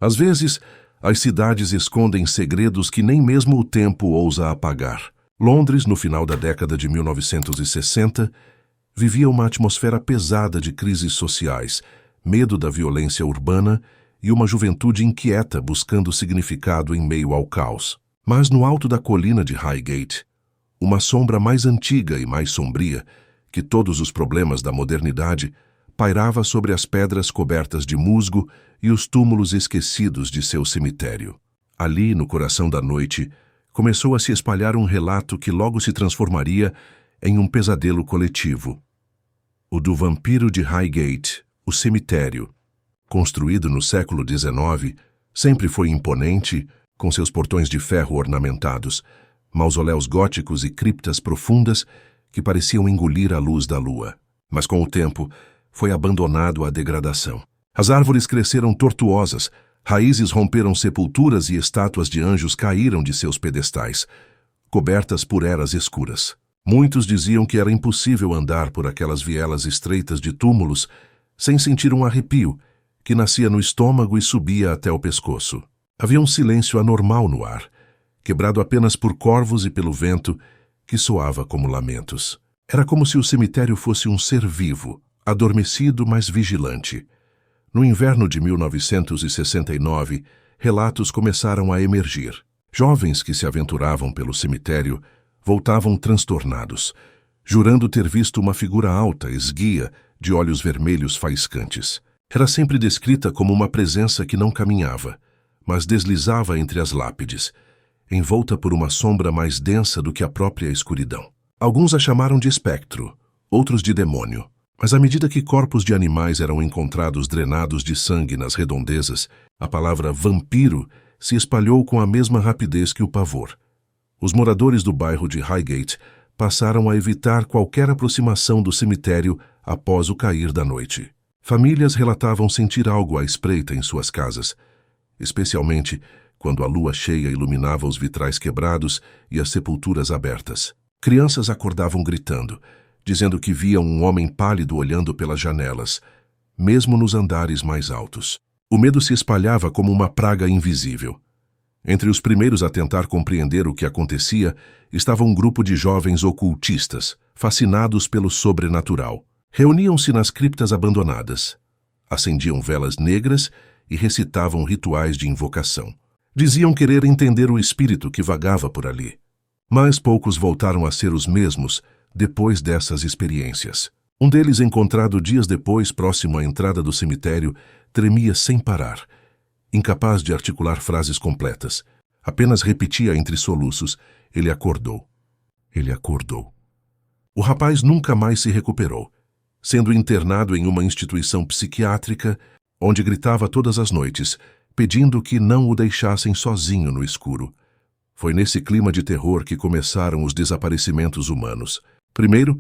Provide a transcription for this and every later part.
Às vezes, as cidades escondem segredos que nem mesmo o tempo ousa apagar. Londres, no final da década de 1960, vivia uma atmosfera pesada de crises sociais, medo da violência urbana e uma juventude inquieta buscando significado em meio ao caos. Mas no alto da colina de Highgate, uma sombra mais antiga e mais sombria que todos os problemas da modernidade pairava sobre as pedras cobertas de musgo e os túmulos esquecidos de seu cemitério. Ali, no coração da noite, começou a se espalhar um relato que logo se transformaria em um pesadelo coletivo. O do vampiro de Highgate, o cemitério. Construído no século XIX, sempre foi imponente, com seus portões de ferro ornamentados, mausoléus góticos e criptas profundas que pareciam engolir a luz da lua. Mas com o tempo, foi abandonado à degradação. As árvores cresceram tortuosas, raízes romperam sepulturas e estátuas de anjos caíram de seus pedestais, cobertas por eras escuras. Muitos diziam que era impossível andar por aquelas vielas estreitas de túmulos sem sentir um arrepio que nascia no estômago e subia até o pescoço. Havia um silêncio anormal no ar, quebrado apenas por corvos e pelo vento que soava como lamentos. Era como se o cemitério fosse um ser vivo, adormecido, mas vigilante. No inverno de 1969, relatos começaram a emergir. Jovens que se aventuravam pelo cemitério voltavam transtornados, jurando ter visto uma figura alta, esguia, de olhos vermelhos faiscantes. Era sempre descrita como uma presença que não caminhava, mas deslizava entre as lápides, envolta por uma sombra mais densa do que a própria escuridão. Alguns a chamaram de espectro, outros de demônio. Mas à medida que corpos de animais eram encontrados drenados de sangue nas redondezas, a palavra vampiro se espalhou com a mesma rapidez que o pavor. Os moradores do bairro de Highgate passaram a evitar qualquer aproximação do cemitério após o cair da noite. Famílias relatavam sentir algo à espreita em suas casas, especialmente quando a lua cheia iluminava os vitrais quebrados e as sepulturas abertas. Crianças acordavam gritando, dizendo que viam um homem pálido olhando pelas janelas, mesmo nos andares mais altos. O medo se espalhava como uma praga invisível. Entre os primeiros a tentar compreender o que acontecia estava um grupo de jovens ocultistas, fascinados pelo sobrenatural. Reuniam-se nas criptas abandonadas, acendiam velas negras e recitavam rituais de invocação. Diziam querer entender o espírito que vagava por ali. Mas poucos voltaram a ser os mesmos depois dessas experiências. Um deles, encontrado dias depois próximo à entrada do cemitério, tremia sem parar, incapaz de articular frases completas. Apenas repetia entre soluços: "Ele acordou. Ele acordou." O rapaz nunca mais se recuperou, sendo internado em uma instituição psiquiátrica, onde gritava todas as noites, pedindo que não o deixassem sozinho no escuro. Foi nesse clima de terror que começaram os desaparecimentos humanos. Primeiro,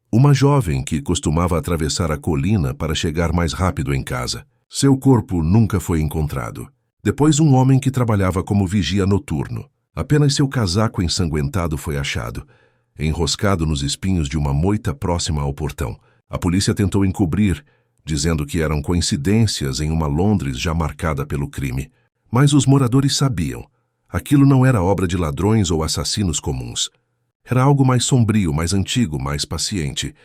uma jovem que costumava atravessar a colina para chegar mais rápido em casa. Seu corpo nunca foi encontrado. Depois, um homem que trabalhava como vigia noturno. Apenas seu casaco ensanguentado foi achado, enroscado nos espinhos de uma moita próxima ao portão. A polícia tentou encobrir, dizendo que eram coincidências em uma Londres já marcada pelo crime. Mas os moradores sabiam. Aquilo não era obra de ladrões ou assassinos comuns. Era algo mais sombrio, mais antigo, mais paciente.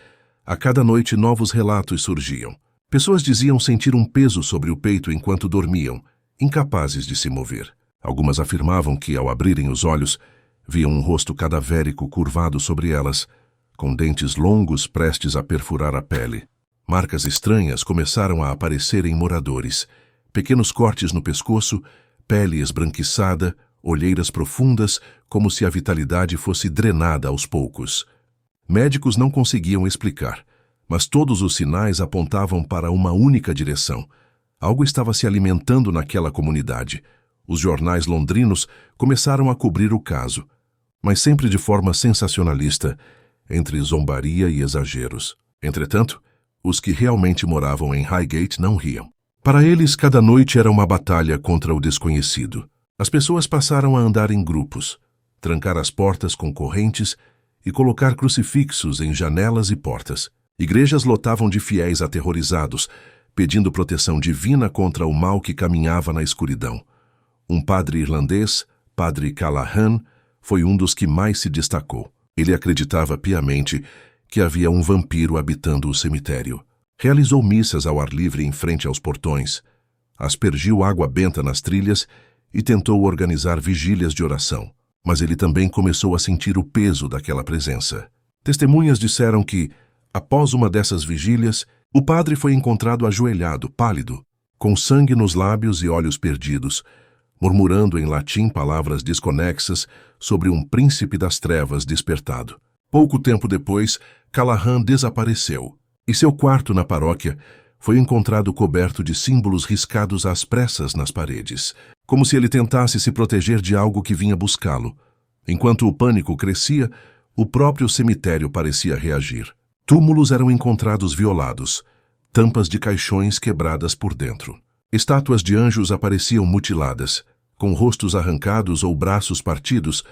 A cada noite novos relatos surgiam. Pessoas diziam sentir um peso sobre o peito enquanto dormiam, incapazes de se mover. Algumas afirmavam que, ao abrirem os olhos, viam um rosto cadavérico curvado sobre elas, com dentes longos prestes a perfurar a pele. Marcas estranhas começaram a aparecer em moradores. Pequenos cortes no pescoço, pele esbranquiçada, olheiras profundas, como se a vitalidade fosse drenada aos poucos. Médicos não conseguiam explicar, mas todos os sinais apontavam para uma única direção. Algo estava se alimentando naquela comunidade. Os jornais londrinos começaram a cobrir o caso, mas sempre de forma sensacionalista, entre zombaria e exageros. Entretanto, os que realmente moravam em Highgate não riam. Para eles, cada noite era uma batalha contra o desconhecido. As pessoas passaram a andar em grupos, trancar as portas com correntes e colocar crucifixos em janelas e portas. Igrejas lotavam de fiéis aterrorizados, pedindo proteção divina contra o mal que caminhava na escuridão. Um padre irlandês, Padre Callahan, foi um dos que mais se destacou. Ele acreditava piamente que havia um vampiro habitando o cemitério. Realizou missas ao ar livre em frente aos portões, aspergiu água benta nas trilhas e tentou organizar vigílias de oração. Mas ele também começou a sentir o peso daquela presença. Testemunhas disseram que, após uma dessas vigílias, o padre foi encontrado ajoelhado, pálido, com sangue nos lábios e olhos perdidos, murmurando em latim palavras desconexas sobre um príncipe das trevas despertado. Pouco tempo depois, Callahan desapareceu, e seu quarto na paróquia foi encontrado coberto de símbolos riscados às pressas nas paredes, como se ele tentasse se proteger de algo que vinha buscá-lo. Enquanto o pânico crescia, o próprio cemitério parecia reagir. Túmulos eram encontrados violados, tampas de caixões quebradas por dentro. Estátuas de anjos apareciam mutiladas, com rostos arrancados ou braços partidos,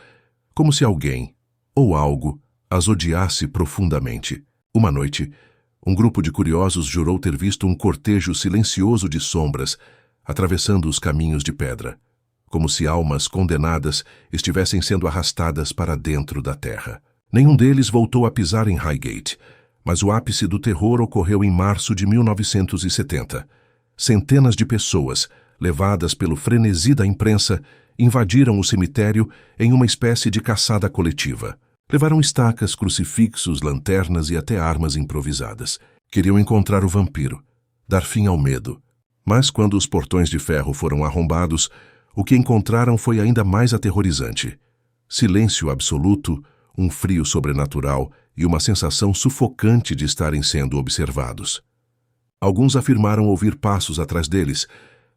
como se alguém, ou algo, as odiasse profundamente. Uma noite, um grupo de curiosos jurou ter visto um cortejo silencioso de sombras atravessando os caminhos de pedra, como se almas condenadas estivessem sendo arrastadas para dentro da terra. Nenhum deles voltou a pisar em Highgate, mas o ápice do terror ocorreu em março de 1970. Centenas de pessoas, levadas pelo frenesi da imprensa, invadiram o cemitério em uma espécie de caçada coletiva. Levaram estacas, crucifixos, lanternas e até armas improvisadas. Queriam encontrar o vampiro, dar fim ao medo. Mas quando os portões de ferro foram arrombados, o que encontraram foi ainda mais aterrorizante. Silêncio absoluto, um frio sobrenatural e uma sensação sufocante de estarem sendo observados. Alguns afirmaram ouvir passos atrás deles,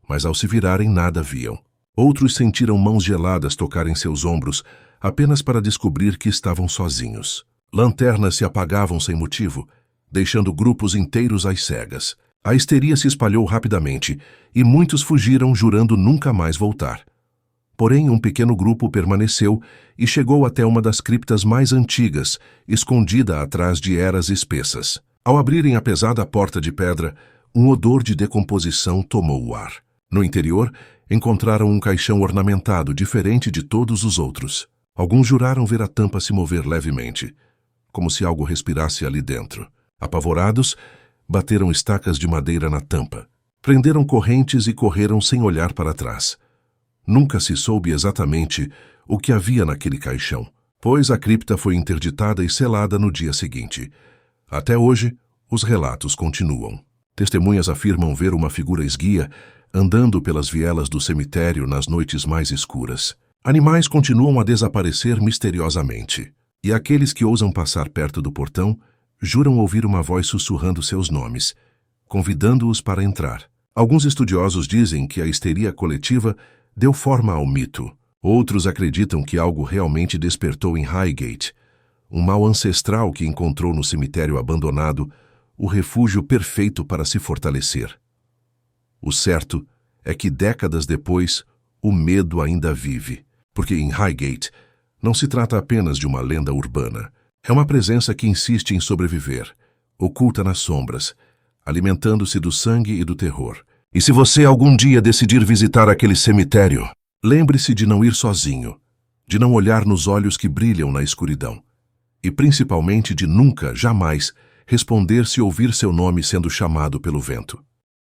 mas ao se virarem nada viam. Outros sentiram mãos geladas tocarem seus ombros, apenas para descobrir que estavam sozinhos. Lanternas se apagavam sem motivo, deixando grupos inteiros às cegas. A histeria se espalhou rapidamente, e muitos fugiram jurando nunca mais voltar. Porém, um pequeno grupo permaneceu e chegou até uma das criptas mais antigas, escondida atrás de eras espessas. Ao abrirem a pesada porta de pedra, um odor de decomposição tomou o ar. No interior, encontraram um caixão ornamentado diferente de todos os outros. Alguns juraram ver a tampa se mover levemente, como se algo respirasse ali dentro. Apavorados, bateram estacas de madeira na tampa, prenderam correntes e correram sem olhar para trás. Nunca se soube exatamente o que havia naquele caixão, pois a cripta foi interditada e selada no dia seguinte. Até hoje, os relatos continuam. Testemunhas afirmam ver uma figura esguia andando pelas vielas do cemitério nas noites mais escuras. Animais continuam a desaparecer misteriosamente, e aqueles que ousam passar perto do portão juram ouvir uma voz sussurrando seus nomes, convidando-os para entrar. Alguns estudiosos dizem que a histeria coletiva deu forma ao mito. Outros acreditam que algo realmente despertou em Highgate, um mal ancestral que encontrou no cemitério abandonado o refúgio perfeito para se fortalecer. O certo é que décadas depois, o medo ainda vive, porque em Highgate não se trata apenas de uma lenda urbana. É uma presença que insiste em sobreviver, oculta nas sombras, alimentando-se do sangue e do terror. E se você algum dia decidir visitar aquele cemitério, lembre-se de não ir sozinho, de não olhar nos olhos que brilham na escuridão, e principalmente de nunca, jamais, responder se ouvir seu nome sendo chamado pelo vento.